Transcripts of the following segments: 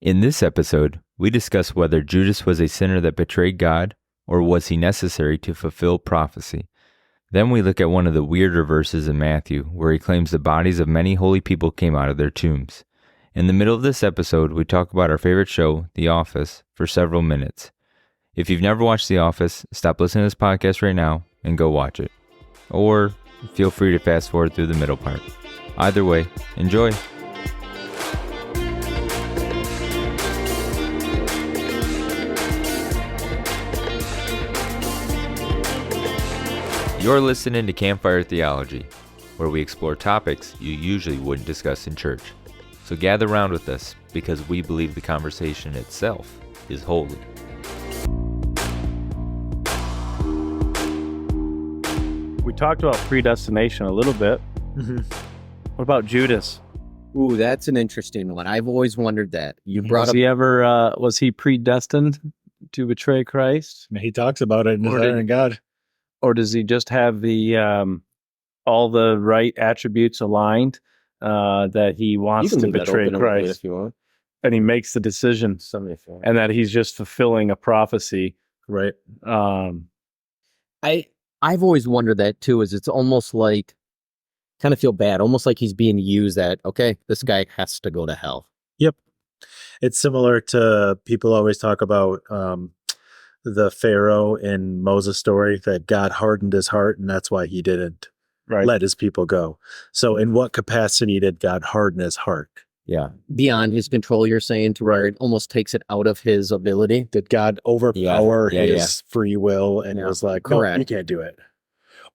In this episode, we discuss whether Judas was a sinner that betrayed God, or was he necessary to fulfill prophecy. Then we look at one of the weirder verses in Matthew, where he claims the bodies of many holy people came out of their tombs. In the middle of this episode, we talk about our favorite show, The Office, for several minutes. If you've never watched The Office, stop listening to this podcast right now and go watch it. Or feel free to fast forward through the middle part. Either way, enjoy. You're listening to Campfire Theology, where we explore topics you usually wouldn't discuss in church. So gather around with us, because we believe the conversation itself is holy. We talked about predestination a little bit. Mm-hmm. What about Judas? Ooh, that's an interesting one. I've always wondered that. You brought up. Was he predestined to betray Christ? He talks about it in his Iron God. Or does he just have the all the right attributes aligned that he wants to betray Christ? If you want. And he makes the decision, and that he's just fulfilling a prophecy. Right. I've always wondered that too, is it's almost like, kind of feel bad, almost like he's being used that, okay, this guy has to go to hell. Yep. It's similar to, people always talk about the Pharaoh in Moses' story, that God hardened his heart and that's why he didn't let his people go. So in what capacity did God harden his heart? Yeah. Beyond his control, you're saying, to where it almost takes it out of his ability. Did God overpower his free will and was like, no, you can't do it?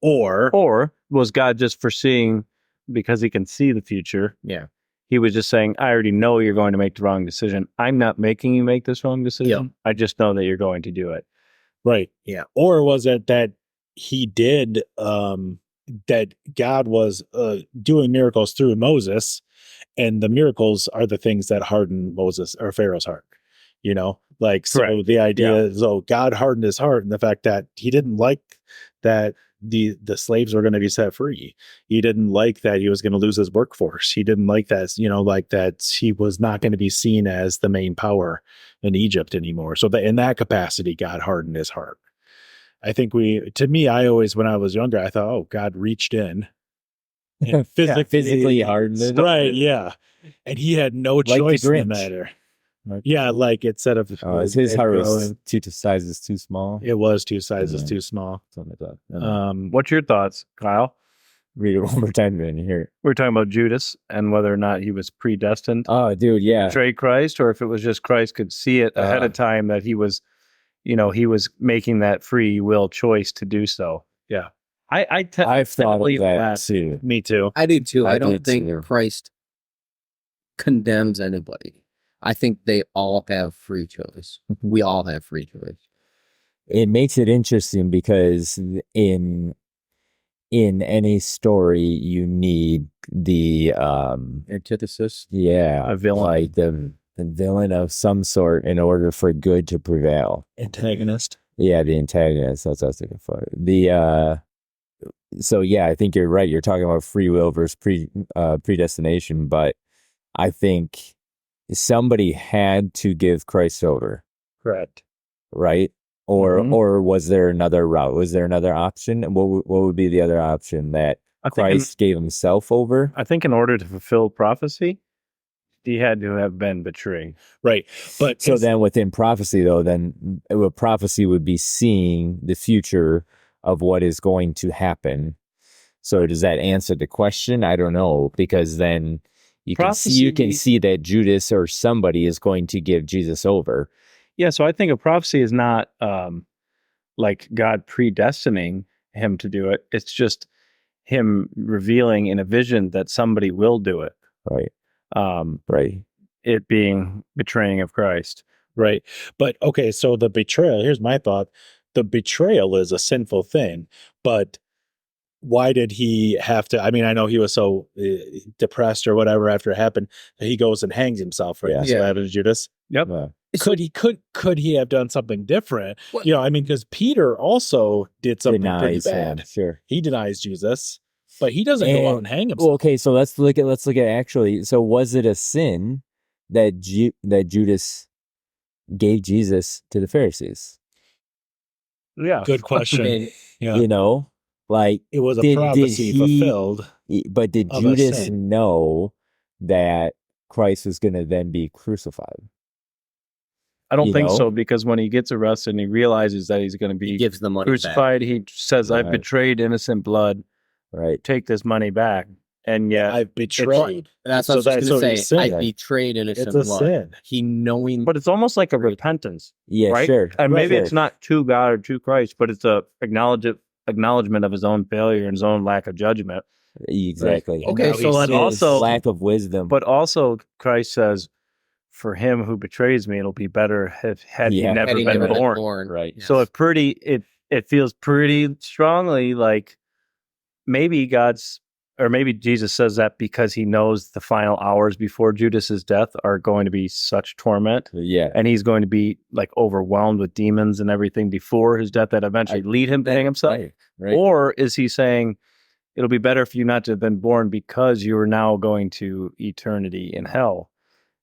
Or was God just foreseeing, because he can see the future? Yeah. He was just saying, I already know you're going to make the wrong decision. I'm not making you make this wrong decision. Yep. I just know that you're going to do it. Right. Yeah. Or was it that he did, that God was doing miracles through Moses, and the miracles are the things that harden Moses or Pharaoh's heart, like, so Correct. The idea is, God hardened his heart, and the fact that he didn't like that the slaves were going to be set free. He didn't like that he was going to lose his workforce. He didn't like that, like that he was not going to be seen as the main power in Egypt anymore. So that in that capacity, God hardened his heart. I think I always, when I was younger, I thought, oh, God reached in and physically hardened it. Right. Yeah. And he had no choice in the matter. Yeah. Like, instead of, his heart was two sizes too small. It was two sizes too small. Something like that. What's your thoughts, Kyle? Read it one more time then here. We're talking about Judas and whether or not he was predestined Oh, dude, yeah. to betray Christ, or if it was just Christ could see it ahead of time that he was, he was making that free will choice to do so. Yeah. I've thought of that too. Me too. I do too. I don't think too. Christ condemns anybody. I think they all have free choice. We all have free choice. It makes it interesting because in any story you need the Antithesis. a villain, like the villain of some sort in order for good to prevail. Antagonist. Yeah, the antagonist. That's what I was looking for. So yeah, I think you're right. You're talking about free will versus predestination, but I think somebody had to give Christ over. Correct. Right? Or was there another route? Was there another option? What would be the other option, that Christ gave himself over? I think in order to fulfill prophecy, he had to have been betrayed. Right. But so then within prophecy, though, then prophecy would be seeing the future of what is going to happen. So does that answer the question? I don't know, because then you can see that Judas or somebody is going to give Jesus over. Yeah, so I think a prophecy is not like God predestining him to do it. It's just him revealing in a vision that somebody will do it. Right. It being betraying of Christ. Right. But okay, so the betrayal, here's my thought. The betrayal is a sinful thing, but why did he have to? I mean, I know he was so depressed or whatever after it happened that he goes and hangs himself, right? Yeah. So that is Judas. Yep. Could he have done something different? What? I mean, because Peter also did something pretty bad. Sure. He denies Jesus, but he doesn't go out and hang himself. Well, okay, so let's look at actually. So was it a sin that Judas gave Jesus to the Pharisees? Yeah. Good question. And Yeah. You know, like It was a did prophecy he- fulfilled. but did of a Judas sin. know that Christ was going to then be crucified? I don't You think know? so, because when he gets arrested and he realizes that he's going to he be gives the money crucified, he says, "I've Right. betrayed innocent blood. Right. Take this money back." And yet, I've betrayed. back. That's So what I was that's- going to so say. he's I sin. betrayed innocent It's a blood. sin. He knowing, but it's almost like a repentance, Yeah, right? sure. And maybe Sure. it's not to God or to Christ, but it's a acknowledgement of his own failure and his own lack of judgment. Exactly. And Okay, now so he and sins. also- lack of wisdom. But also, Christ says, "For him who betrays me, it'll be better had he Yeah. never had he been never born." been born. Right. Yes. So it feels pretty strongly like maybe maybe Jesus says that because he knows the final hours before Judas's death are going to be such torment, Yeah. and he's going to be like overwhelmed with demons and everything before his death that eventually lead him to hang himself. Right. Or is he saying it'll be better for you not to have been born because you are now going to eternity in hell?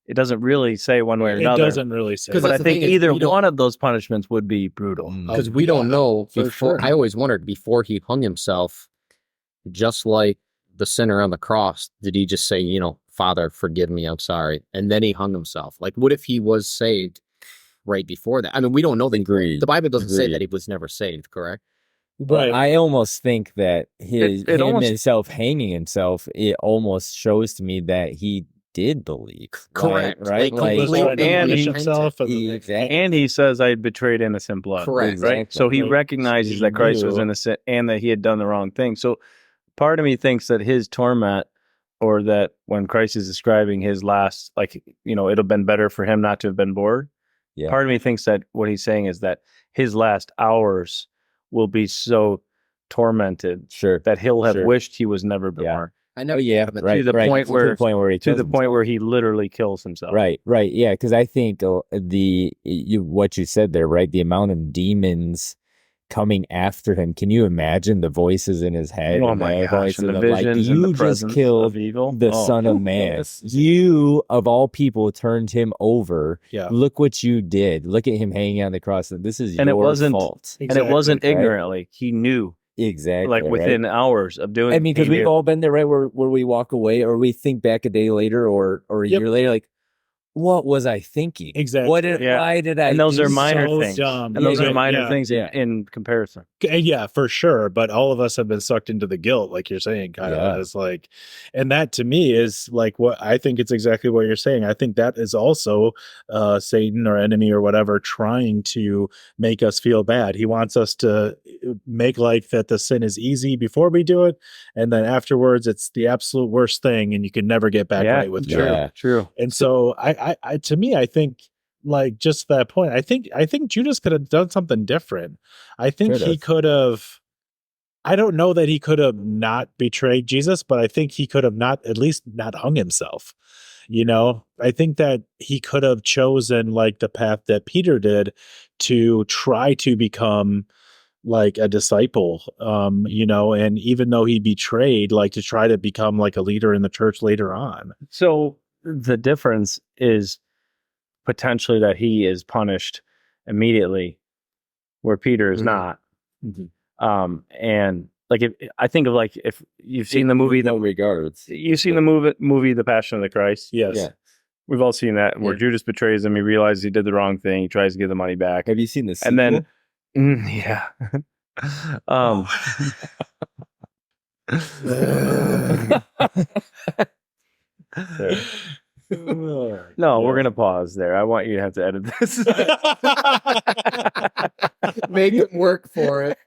It doesn't really say one way or It another. doesn't really say. Because But that. I that's the think thing is, either we don't- one of those punishments would be brutal. because we don't know for before. sure. I always wondered before he hung himself, just like the sinner on the cross, did he just say, "Father, forgive me, I'm sorry," and then he hung himself? Like, what if he was saved right before that? I mean, we don't know. Agreed. The Bible doesn't say Agreed. that he was never saved, correct? Right. I almost think that It almost- himself hanging himself, it almost shows to me that he did believe. Correct. Right? Like, He was trying to and punish he- himself. Exactly. And he says, "I betrayed innocent blood." Correct. Right. So he Right. recognizes He that Christ was knew. innocent and that he had done the wrong thing. So part of me thinks that his torment, or that when Christ is describing his last, it'll have been better for him not to have been born. Yeah. Part of me thinks that what he's saying is that his last hours will be so tormented Sure. that he'll have Sure. wished he was never born. Yeah. I know. Oh, yeah. but Right. the right. point To where- the point where he To kills the point where he literally kills himself. Right, right, yeah, because I think what you said there, right? The amount of demons coming after him. Can you imagine the voices in his head? Oh and my the gosh. voices And the of, like, visions and the you just presence killed of evil. the Oh. Son of Man. You, of all people, turned him over. Yeah. Look what you did. Look at him hanging on the cross. This is And it your wasn't- fault. And it wasn't right? ignorantly. He knew, Exactly. like right? within hours of doing. I mean, because he we've knew. all been there, right? Where we walk away, or we think back a day later, or a Yep. year later, like, what was I thinking? Exactly. Yeah. Why did I? And those do are minor so things. dumb. And those Yeah, are minor yeah, things yeah. in comparison. Yeah, for sure. But all of us have been sucked into the guilt, like you're saying, Kyle. Yeah. It's like, and that to me is like what I think it's exactly what you're saying. I think that is also Satan or enemy or whatever trying to make us feel bad. He wants us to make like that the sin is easy before we do it, and then afterwards it's the absolute worst thing, and you can never get back right with true. God. Yeah. True. And so I to me, I think like just that point, I think Judas could have done something different. I think he Could've. could have, I don't know that he could have not betrayed Jesus, but I think he could have at least not hung himself. I think that he could have chosen like the path that Peter did to try to become like a disciple, and even though he betrayed, like to try to become like a leader in the church later on. So the difference is potentially that he is punished immediately, where Peter is Mhm. not. Mhm. And like I think of like if you've seen the movie, no regards. you've seen the movie The Passion of the Christ. Yes. Yeah. We've all seen that, where Yeah. Judas betrays him. He realizes he did the wrong thing. He tries to give the money back, Have you seen this? and then yeah. No, we're gonna pause there. I want you to have to edit this. Make it work for it.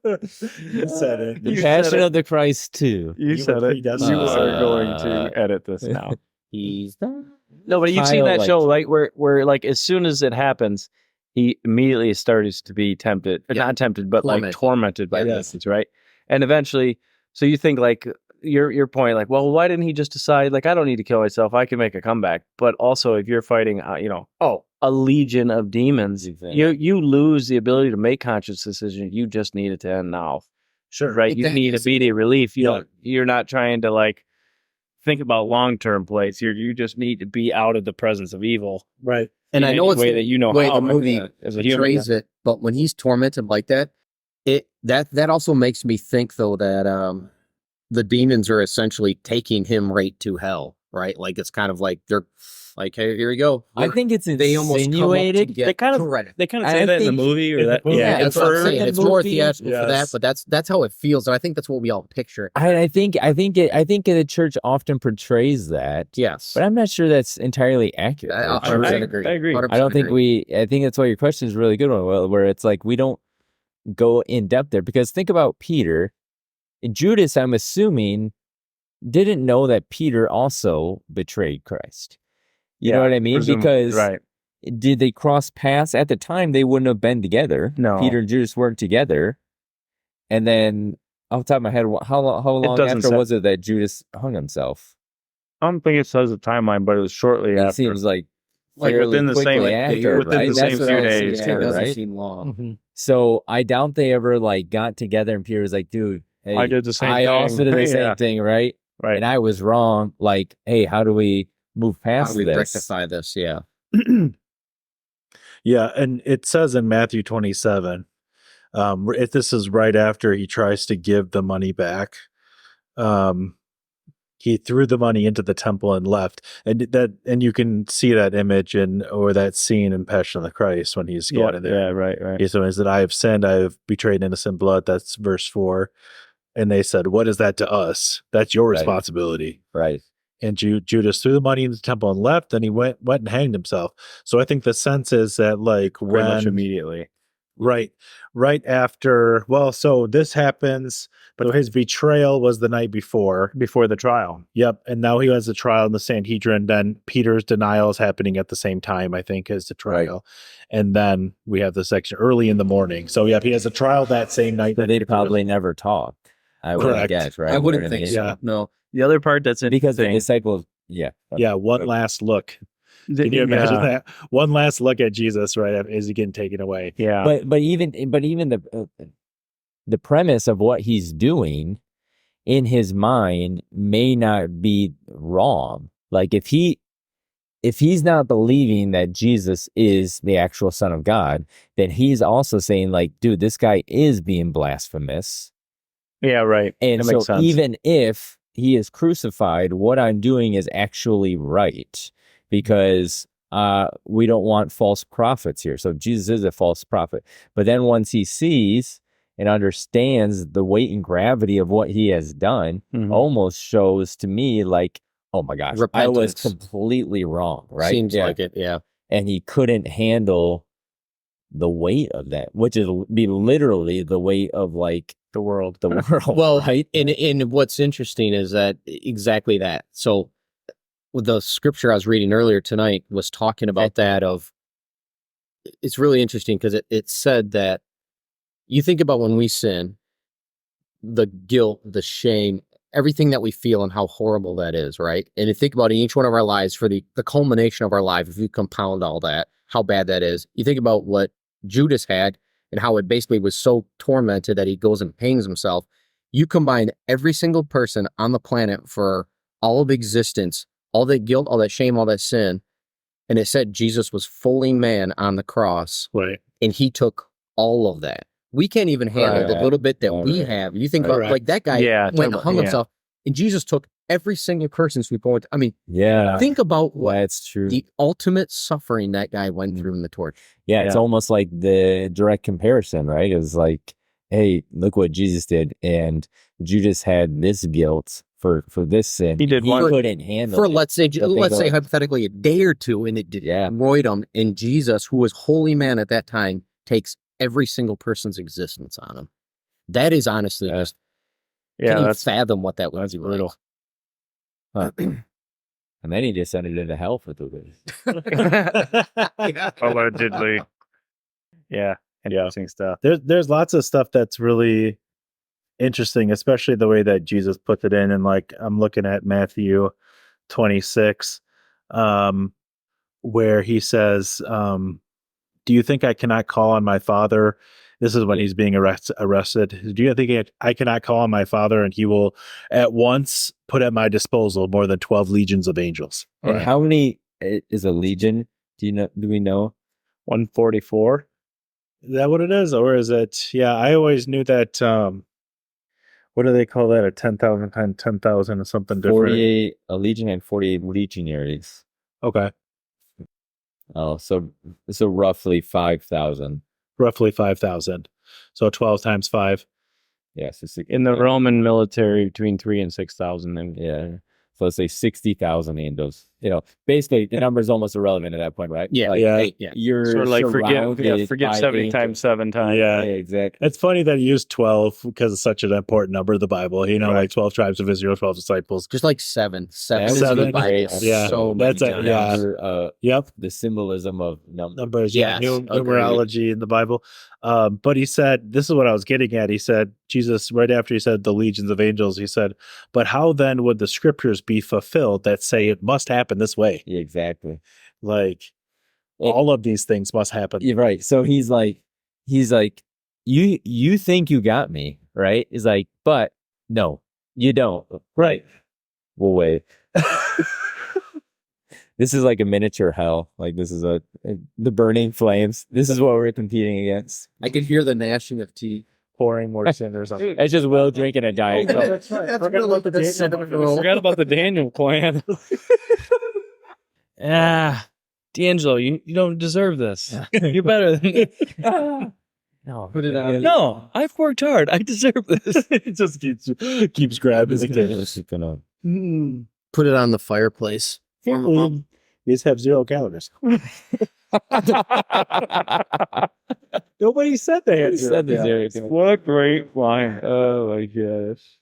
You said it. The You Passion said it. of the Christ 2. You You said were it. You predestined. are going to edit this now. He's done. No, but you've seen Kyle, that show, like where like as soon as it happens, he immediately starts to be tempted, Yeah. not tempted, but like Tormented. tormented by Yes. this, right? And eventually, so you think like your point, like, well, why didn't he just decide, like, I don't need to kill myself, I can make a comeback? But also, if you're fighting, a legion of demons, Exactly. you lose the ability to make conscious decisions. You just need it to end now, Sure. right? You Exactly. need immediate relief. Yeah. You're not trying to like think about long-term plays here. You just need to be out of the presence of evil. Right. And in I know any it's way that you know way how the movie as a human. portrays it, but when he's tormented like that, that also makes me think though that the demons are essentially taking him right to hell, right? Like it's kind of like they're like, hey, here we go. I think it's They almost come up to insinuated. get They kind of correct. say I that in the think movie, or in the that movie. Yeah, that's what I'm inferred. saying. in It's the more movie, theatrical for that, yes. but that's how it feels, and I think that's what we all picture. I think the church often portrays that, Yes, but I'm not sure that's entirely accurate. I or 100% true. agree. I agree. 100% I don't think agree. I think that's why your question is a really good one, where it's like we don't go in depth there, because think about Peter. Judas, I'm assuming, didn't know that Peter also betrayed Christ. You know what I mean? presumably, Because right. did they cross paths? At the time, they wouldn't have been together. No. Peter and Judas weren't together. And then, off the top of my head, how long doesn't after say. was it that Judas hung himself? I don't think it says the timeline, but it was shortly It after. seems like Like fairly within the same- quickly like, after, within right? the same That's what few I was days, thinking, it doesn't right? seem long. Mhm. So I doubt they ever like got together and Peter was like, dude, hey, I did the same I thing. also did the same Yeah. thing, right? Right. And I was wrong. Like, hey, how do we move How past do we this? rectify this? Yeah. Yeah, and it says in Matthew 27, if this is right after he tries to give the money back, he threw the money into the temple and left, and you can see that image or that scene in Passion of the Christ when he's going in there. Yeah, right. He said, "I have sinned, I have betrayed innocent blood." That's verse 4. And they said, "What is that to us? That's your Right. responsibility." Right. And Judas threw the money into the temple and left, and he went and hanged himself. So I think the sense is that, like, Pretty much when immediately. right after, well, so this happens, but his betrayal was the night before. Before the trial. Yep, and now he has a trial in the Sanhedrin. Then Peter's denial is happening at the same time, I think, as the trial, and then we have the section early in the morning. So yeah, he has a trial that same night. So they probably never talked. I would Correct. guess, right? I wouldn't You know what think mean? so. Yeah. No. The other part that's Because the interesting. disciples, yeah. Yeah, one last look. Can you imagine that? One last look at Jesus right as he getting taken away. Yeah. But even the premise of what he's doing in his mind may not be wrong. Like if he's not believing that Jesus is the actual Son of God, then he's also saying like, dude, this guy is being blasphemous. Yeah, right. And That so makes sense. even if he is crucified, what I'm doing is actually right, because we don't want false prophets here. So Jesus is a false prophet. But then once he sees and understands the weight and gravity of what he has done, Mhm. almost shows to me like, oh my gosh, I was Repentance. completely wrong, right? Seems Yeah. like it. Yeah. And he couldn't handle the weight of that, which is be literally the weight of like The world. the world. Well, right? and what's interesting is that exactly that. So with the scripture I was reading earlier tonight was talking about that of, it's really interesting because it said that you think about when we sin, the guilt, the shame, everything that we feel and how horrible that is, right? And you think about in each one of our lives for the culmination of our life, if you compound all that, how bad that is. You think about what Judas had and how it basically was so tormented that he goes and hangs himself. You combine every single person on the planet for all of existence, all that guilt, all that shame, all that sin. And it said Jesus was fully man on the cross, Right. and he took all of that. We can't even handle the Right. little bit that we Right. have. You think about Correct. like that guy Yeah, went and hung yeah. himself, and Jesus took every single person's viewpoint. I mean, Yeah. think about what That's true. the ultimate suffering that guy went through in the torch. Yeah, it's Yeah. almost like the direct comparison, right? It's like, hey, look what Jesus did, and Judas had this guilt for this sin. He did He one- couldn't handle For it. let's say thing- hypothetically a day or two, and it destroyed him. And Jesus, who was holy man at that time, takes every single person's existence on him. That is honestly Yeah. just Yeah, can't even that's fathom what that would that's be brutal. Huh. And then he descended into hell for 2 days. Allegedly. Yeah. Interesting stuff. There's lots of stuff that's really interesting, especially the way that Jesus puts it in. And like I'm looking at Matthew 26, where he says, "Do you think I cannot call on my Father, This is when he's being arrested. Do you think I cannot call on my Father, and he will at once put at my disposal more than 12 legions of angels? And how many is a legion? Do we know? 144. Is that what it is? Or is it? Yeah, I always knew that. What do they call that? A 10,000 times 10,000 or something different? 48, a legion had 48 legionaries. Okay. Oh, so roughly 5,000. Roughly 5,000. So 12 times 5. Yes. Yeah, so in the Roman military, between 3,000 and 6,000. Yeah. So let's say 60,000 angels. Basically the number is almost irrelevant at that point, right? Yeah. You're sort of like forget by 70 angels. times 7 times. Yeah. Exactly. It's funny that he used 12 because it's such an important number of the Bible. Like 12 tribes of Israel, 12 disciples. Just like seven. Seven. Yeah. So That's many it. times. Yeah. Yep. The symbolism of Numbers. Yes, numerology in the Bible. But he said, this is what I was getting at. He said, Jesus, right after he said the legions of angels, he said, but how then would the scriptures be fulfilled that say it must happen this way? Yeah, exactly. Like all of these things must happen. You're right. So he's like, you think you got me, right? He's like, but no, you don't. Right. We'll wait. This is like a miniature hell. Like this is the burning flames. This is what we're competing against. I could hear the gnashing of teeth. Pouring more sin or something. It's just Will drinking a diet Coke. That's right. Forgot about the Daniel plan. D'Angelo, you don't deserve this. You're better than No, put it on. No, I've worked hard. I deserve this. It just keeps grabbing. Put it on the fireplace. These have 0 calories. Nobody said they had 0 calories. What a great line. Oh my gosh.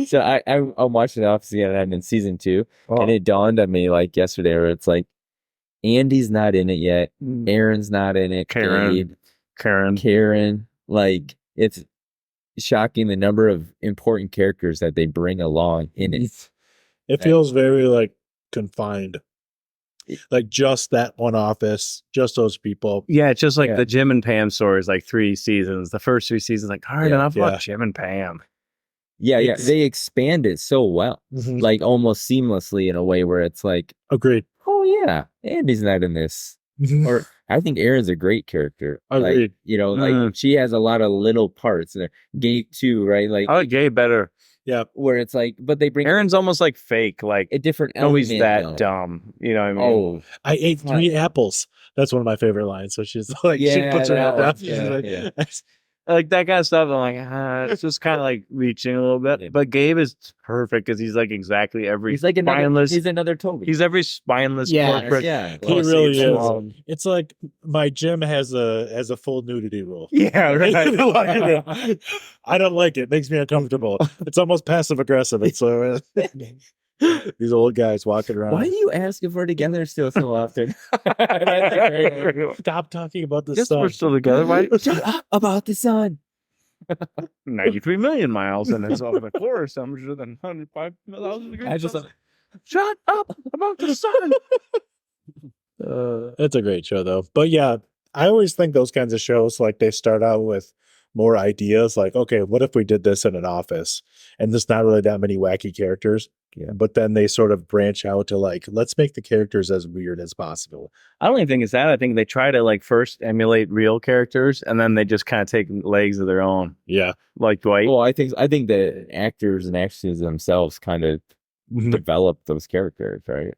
So I'm watching The Office again, and I'm in season 2, and it dawned on me like yesterday, where it's like Andy's not in it yet, Aaron's not in it, Karen. Like it's shocking the number of important characters that they bring along in it. It feels very like confined. Like just that one office, just those people. Yeah, it's just like the Jim and Pam story is like 3 seasons. The first 3 seasons, like, all right, enough about Jim and Pam. Yeah. They expand it so well, like almost seamlessly in a way where it's like, agreed. Oh yeah, Andy's not in this. Or I think Erin's a great character. Agreed. Like, like she has a lot of little parts in there. Gabe too, right? Like I like Gabe better. Yeah, where it's like, but they bring Aaron's almost like fake, like a different. Nobody's that dumb, you know what I mean? Oh, I ate 3 apples. That's one of my favorite lines. So she's like, she puts her head down. She's like, like that kind of stuff. I'm like, it's just kind of like reaching a little bit. But Gabe is perfect because he's like exactly every. He's like spineless. He's another Toby. He's every spineless. Corporate. Yeah. He really is. It's like my gym has a full nudity rule. Yeah, right. I don't like it. Makes me uncomfortable. It's almost passive aggressive. It's so these old guys walking around. Why do you ask if we're together still so often? Stop talking about the Guess sun. we're still together, right? Shut up about the sun. 93 million miles, and it's over the course temperature than 105,000 degrees. Shut up about the sun. It's a great show, though. But yeah, I always think those kinds of shows, like they start out with more ideas, like, okay, what if we did this in an office? And there's not really that many wacky characters. Yeah. But then they sort of branch out to like, let's make the characters as weird as possible. I don't even think it's that. I think they try to like first emulate real characters, and then they just kind of take legs of their own. Yeah. Like Dwight. Well, I think the actors and actresses themselves kind of develop those characters, right?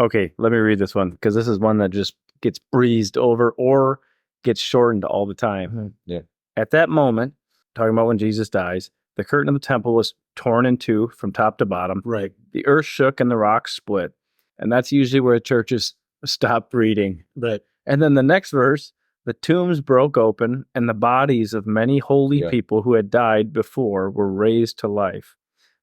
Okay, let me read this one, because this is one that just gets breezed over or gets shortened all the time. Yeah. At that moment, talking about when Jesus dies, the curtain of the temple was torn in 2 from top to bottom. Right. The earth shook and the rocks split. And that's usually where churches stop reading. Right. And then the next verse, the tombs broke open and the bodies of many holy people who had died before were raised to life.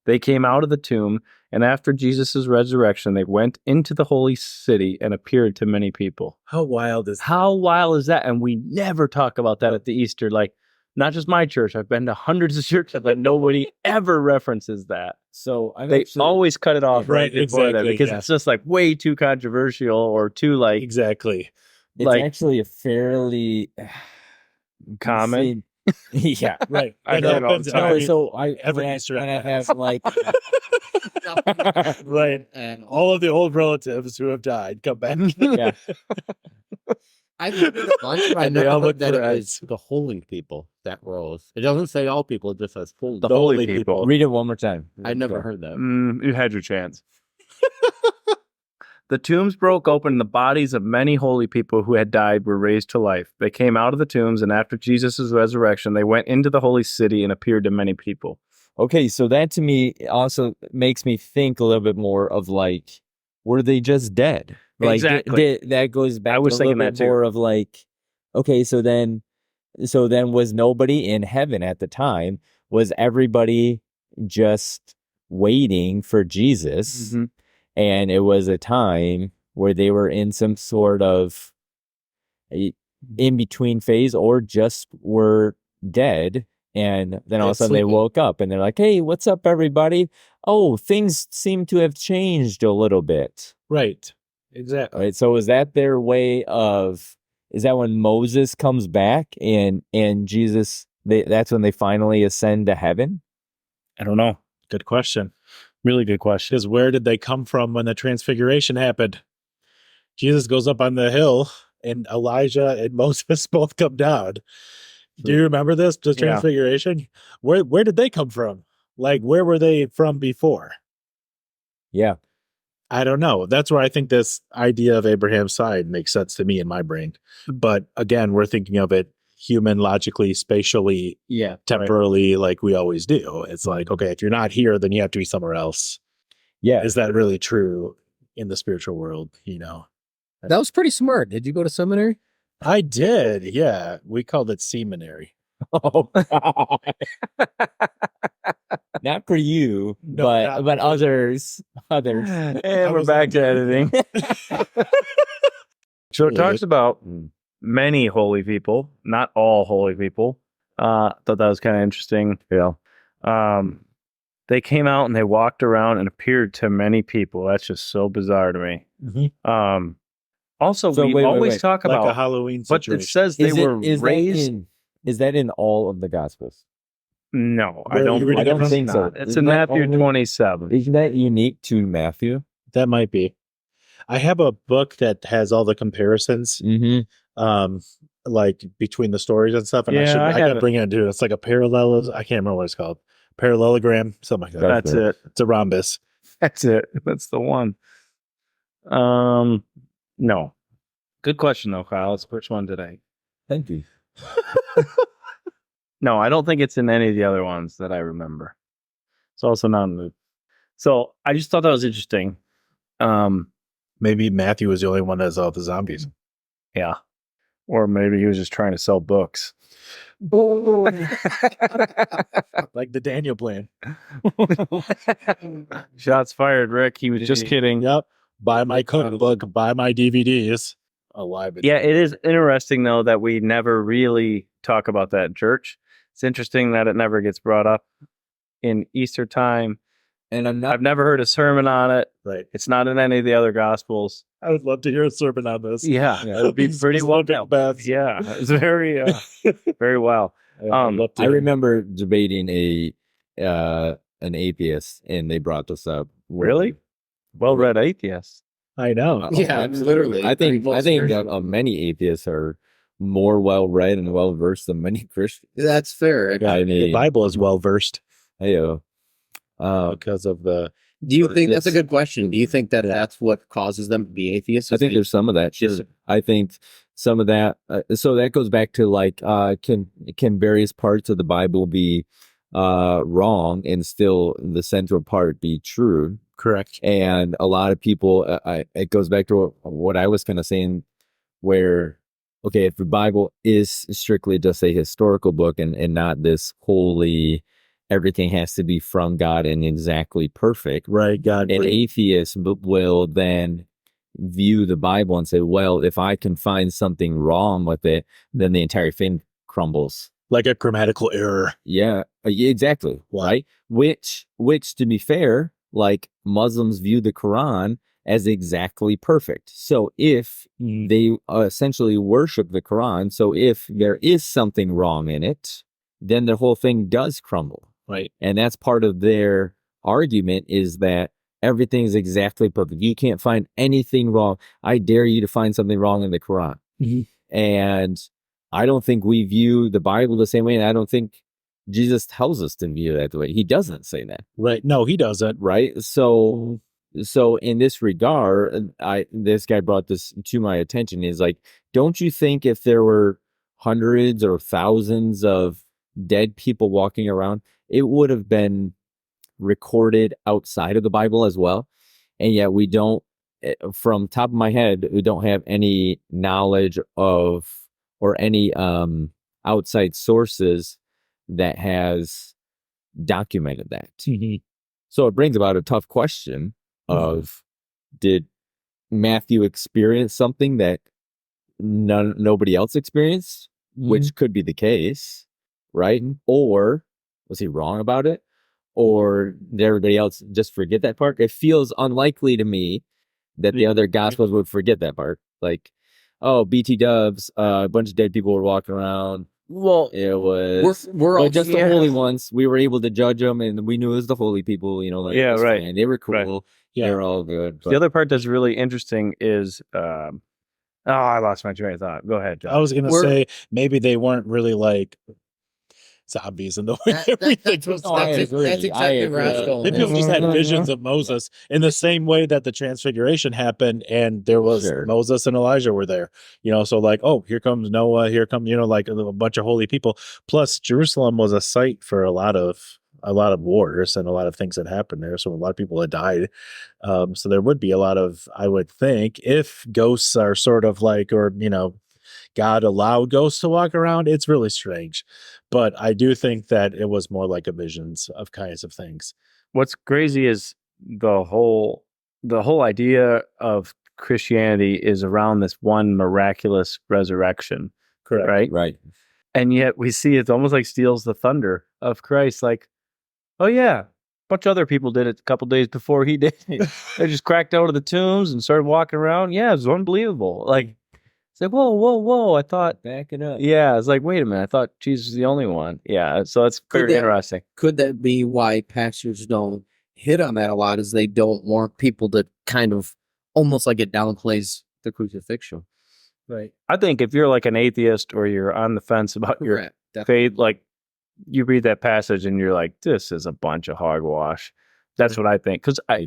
They came out of the tomb, and after Jesus' resurrection, they went into the holy city and appeared to many people. How wild is that? And we never talk about that at the Easter. Like, not just my church. I've been to hundreds of churches, but nobody ever references that. So they always cut it off right before that, because it's just like way too controversial or too like exactly. It's actually a fairly common. Yeah. Right. I That do it all happens the time. every- So I every when I, Easter when I egg. have like right. And All of the old relatives who have died come back. yeah. I've heard a bunch, but I And they never all heard look that for it eggs. was the holy people that rose. It doesn't say all people, it just says holy. The holy people. Read it one more time. I never heard that. You had your chance. The tombs broke open. The bodies of many holy people who had died were raised to life. They came out of the tombs, and after Jesus' resurrection, they went into the holy city and appeared to many people. Okay, so that to me also makes me think a little bit more of like, were they just dead? Like Exactly. that goes back I was to a little thinking bit that too. more of like, okay, so then was nobody in heaven at the time? Was everybody just waiting for Jesus? Mhm. And it was a time where they were in some sort of in between phase or just were dead. And then all of a sudden they sleeping. woke up and they're like, hey, what's up, everybody? Oh, things seem to have changed a little bit. Right. Exactly. All right. So is that their way of, is that when Moses comes back and Jesus, that's when they finally ascend to heaven? I don't know. Good question. Really good question. Because where did they come from when the transfiguration happened? Jesus goes up on the hill and Elijah and Moses both come down. Do you remember this? The Yeah. transfiguration? Where did they come from? Like, where were they from before? Yeah. I don't know. That's where I think this idea of Abraham's side makes sense to me in my brain. But again, we're thinking of it human, logically, spatially, Yeah. temporally, like we always do. It's like, okay, if you're not here, then you have to be somewhere else. Yeah. Is that really true in the spiritual world? You know, That was pretty smart. Did you go to seminary? I did. Yeah. We called it seminary. Oh, God. Not for you, No, not but for- others. Others. And I we're was back on to editing. So it talks about many holy people, not all holy people. Thought that was kind of interesting. Yeah. They came out and they walked around and appeared to many people. That's just so bizarre to me. Mhm. Also, So we wait, always wait. talk Like a about, Halloween but situation. it says they were raised. Is that in all of the Gospels? No, Where I are don't. you reading I don't it from? think so. It's Isn't in that Matthew only- 27. Isn't that unique to Matthew? That might be. I have a book that has all the comparisons, Mm-hmm. like between the stories and stuff. And Yeah, I I have gotta it. bring it into it. It's like a parallel. I can't remember what it's called. Parallelogram, something like that. That's it. It's a rhombus. That's it. That's the one. No. Good question though, Kyle. It's which one did I? Thank you. No, I don't think it's in any of the other ones that I remember. It's also not in the. So I just thought that was interesting. Maybe Matthew was the only one that has all the zombies. Yeah. Or maybe he was just trying to sell books. Like the Daniel plan. Shots fired, Rick. He was just kidding. Yep. Buy my cookbook, buy my DVDs. Alive. Yeah, it is interesting though that we never really talk about that in church. It's interesting that it never gets brought up in Easter time. And I'm not. I've never heard a sermon on it. Right. It's not in any of the other gospels. I would love to hear a sermon on this. Yeah, it would be pretty well Specific done. Beths. Yeah, it's very, very well. I'd love to I hear. remember debating an atheist, and they brought this up. Really? Well-read atheist. I know. Yeah, literally. I think Very that many atheists are more well read and well versed than many Christians. That's fair. I The mean, Bible is well versed because of the. Do you think that's a Yes. good question? Do you think that that's what causes them to be atheists? I think there's some of that. Sure. Yes. I think some of that. So that goes back to like, can various parts of the Bible be wrong and still the central part be true? Correct. And a lot of people, it goes back to what I was kind of saying, where, okay, if the Bible is strictly just a historical book and not this holy, everything has to be from God and exactly perfect, Right. God. an breathed. atheist will then view the Bible and say, well, if I can find something wrong with it, then the entire thing crumbles. Like a grammatical error. Yeah, exactly. Wow. Right. Which to be fair, like Muslims view the Quran as exactly perfect. So if they essentially worship the Quran, so if there is something wrong in it, then the whole thing does crumble. Right. And that's part of their argument, is that everything's exactly perfect. You can't find anything wrong. I dare you to find something wrong in the Quran. And I don't think we view the Bible the same way. And I don't think Jesus tells us to view that the way. He doesn't say that. Right. No, he doesn't. Right. So in this regard, this guy brought this to my attention, is like, don't you think if there were hundreds or thousands of dead people walking around, it would have been recorded outside of the Bible as well? And yet we don't, from top of my head, we don't have any knowledge of, or any outside sources that has documented that. So it brings about a tough question of, did Matthew experience something that nobody else experienced, which could be the case, right? Or was he wrong about it? Or did everybody else just forget that part? It feels unlikely to me that the other gospels would forget that part. Like, oh, BT dubs, a bunch of dead people were walking around. Well, it was we're all just the holy ones. We were able to judge them, and we knew it was the holy people. You know, like, Yeah, right. fine. They were cool. Right. They were all good. The other part that's really interesting is, I lost my train of thought. Go ahead, John. I was going to say maybe they weren't really like zombies in the way everything was. That's exactly where I was going. Maybe people just had visions of Moses in the same way that the transfiguration happened, and there was Moses and Elijah were there. You know, so like, oh, here comes Noah, here come, you know, like a bunch of holy people. Plus, Jerusalem was a site for a lot of wars and a lot of things that happened there. So a lot of people had died. So there would be a lot of, I would think, if ghosts are sort of like, or, you know, God allowed ghosts to walk around, it's really strange. But I do think that it was more like a visions of kinds of things. What's crazy is the whole idea of Christianity is around this one miraculous resurrection. Correct. Right. And yet we see it's almost like steals the thunder of Christ. Like, oh yeah, a bunch of other people did it a couple days before he did. They just cracked out of the tombs and started walking around. Yeah, it was unbelievable. Like, it's like, whoa, I thought, back it up. Yeah, it's like, wait a minute, I thought Jesus was the only one. Yeah, so that's very interesting. Could that be why pastors don't hit on that a lot, is they don't want people to kind of, almost like it downplays the crucifixion? Right. I think if you're like an atheist or you're on the fence about your faith, like, you read that passage and you're like, this is a bunch of hogwash. That's what I think. Because I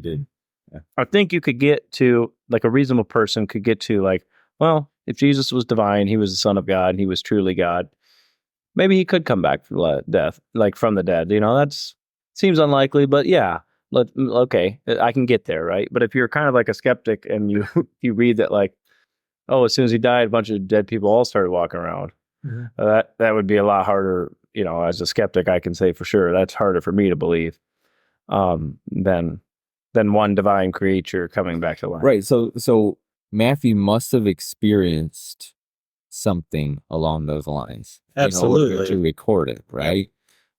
think you could get to, like, a reasonable person could get to, like, well, if Jesus was divine, he was the Son of God, and he was truly God, maybe he could come back from death, like from the dead. You know, that's seems unlikely, but yeah, okay, I can get there, right? But if you're kind of like a skeptic and you read that, like, oh, as soon as he died, a bunch of dead people all started walking around, that would be a lot harder. You know, as a skeptic, I can say for sure that's harder for me to believe than one divine creature coming back to life. Right. So Matthew must have experienced something along those lines. Absolutely. In order to record it, right?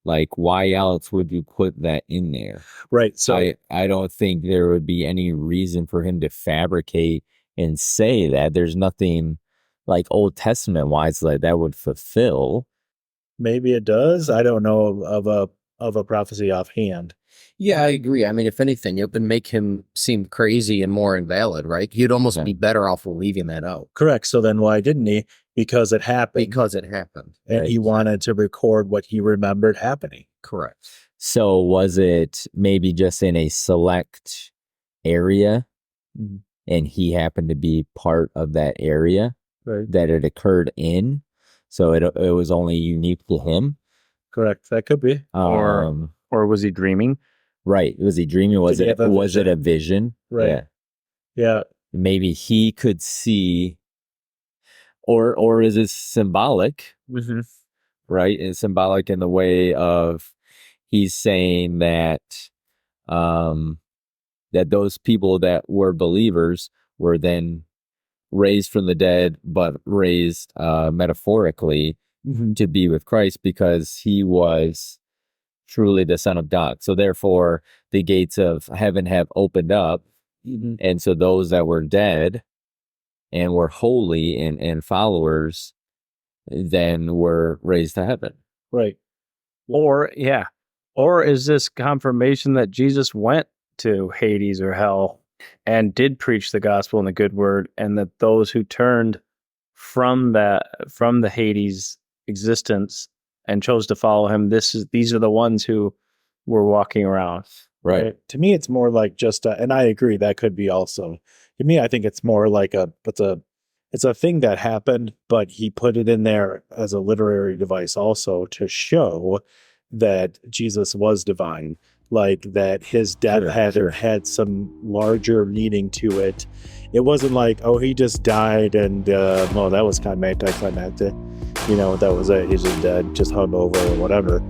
Like, why else would you put that in there? Right. So I don't think there would be any reason for him to fabricate and say that. There's nothing like Old Testament wise that would fulfill. Maybe it does. I don't know of a prophecy offhand. Yeah, I agree. I mean, if anything, it would make him seem crazy and more invalid, right? He'd almost be better off leaving that out. Correct. So then why didn't he? Because it happened. Because it happened. And he wanted to record what he remembered happening. Correct. So was it maybe just in a select area and he happened to be part of that area that it occurred in? So it was only unique to him? Correct. That could be. Or was he dreaming? Right. Was he dreaming? Was it a vision? Right. Yeah. Maybe he could see, or is it symbolic? Right? It's symbolic in the way of he's saying that that those people that were believers were then raised from the dead, but raised metaphorically to be with Christ because he was truly the Son of God. So therefore, the gates of heaven have opened up And so those that were dead and were holy and followers then were raised to heaven. Right. Or is this confirmation that Jesus went to Hades or hell and did preach the gospel and the good word, and that those who turned from the Hades existence and chose to follow him, these are the ones who were walking around. Right. To me, it's more like just, and I agree that could be also. To me, I think it's more like it's a thing that happened, but he put it in there as a literary device also to show that Jesus was divine, like that his death had some larger meaning to it. It wasn't like, oh, he just died and well, that was kind of anticlimactic, that was it. He's just dead, just hung over or whatever.